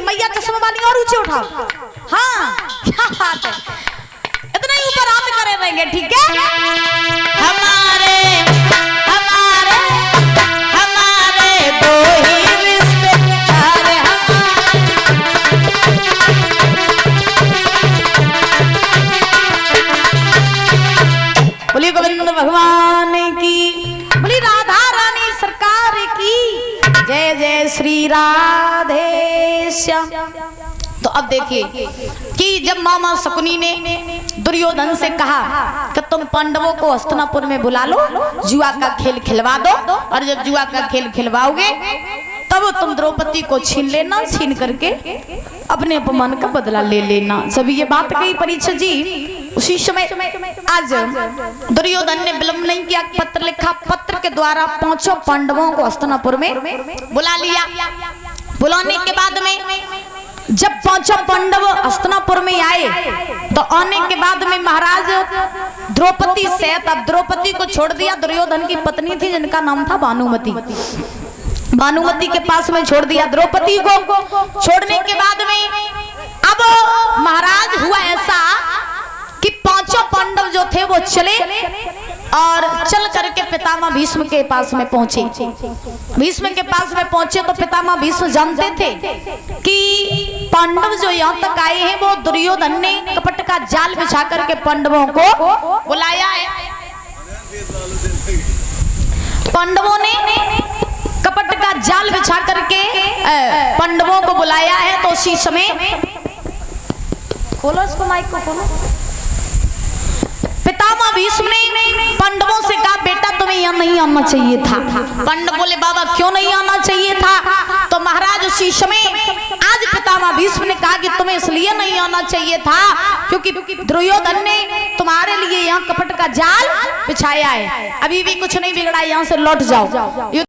मैया चश्मा वाली और ऊंचे उठाओ। हाँ क्या बात है, इतना ही ऊपर हाथ करे रहेंगे, ठीक है। हमारे हमारे हमारे दो ही रिश्ते, अरे बोलिए गोविंद भगवान की, बोली राधा रानी सरकार की जय जय श्री राधे श्याम। तो अब देखिए कि जब मामा शकुनी ने दुर्योधन से कहा कि तुम पांडवों को हस्तिनापुर में बुला लो, जुआ का खेल खिलवा दो, और जब जुआ का खेल खिलवाओगे तब तुम द्रौपदी को छीन लेना, छीन करके अपने अपमान का बदला ले लेना। जब ये बात कही परीक्षित जी, उसी समय आज दुर्योधन ने विलंब नहीं किया, पत्र लिखा, पत्र के द्वारा 5 पांडवों को हस्तिनापुर में बुला लिया। बुलाने के बाद में जब 5 पांडव हस्तिनापुर में आए तो आने के बाद में महाराज द्रौपदी से, अब द्रौपदी को छोड़ दिया, दुर्योधन की पत्नी थी जिनका नाम था भानुमति, भानुमति के पास में छोड़ दिया द्रौपदी को। छोड़ने के बाद में अब महाराज हुआ ऐसा कि 5 पांडव जो थे वो चले और चल करके पितामह भीष्म के पास में पहुंचे। भीष्म के पास में पहुंचे तो पितामह भीष्म जानते थे कि पांडव जो यहाँ तक आए हैं वो दुर्योधन ने कपट का जाल बिछा करके पांडवों को बुलाया है। पांडवों ने कपट का जाल बिछा करके पांडवों को बुलाया है। तो उसी समय खोलो इसको, माइक को खोलो। पितामह भीष्म ने पांडवों से कहा बेटा तुम्हें यहाँ नहीं आना चाहिए था। पांडव बोले बाबा क्यों नहीं आना चाहिए था? तो महाराज उसी समय आज पितामह भीष्म ने कहा कि तुम्हें इसलिए नहीं आना चाहिए था क्योंकि दुर्योधन ने तुम्हारे लिए यहाँ कपट का जाल बिछाया है। अभी भी कुछ नहीं बिगड़ा, यहाँ से लौट जाओ।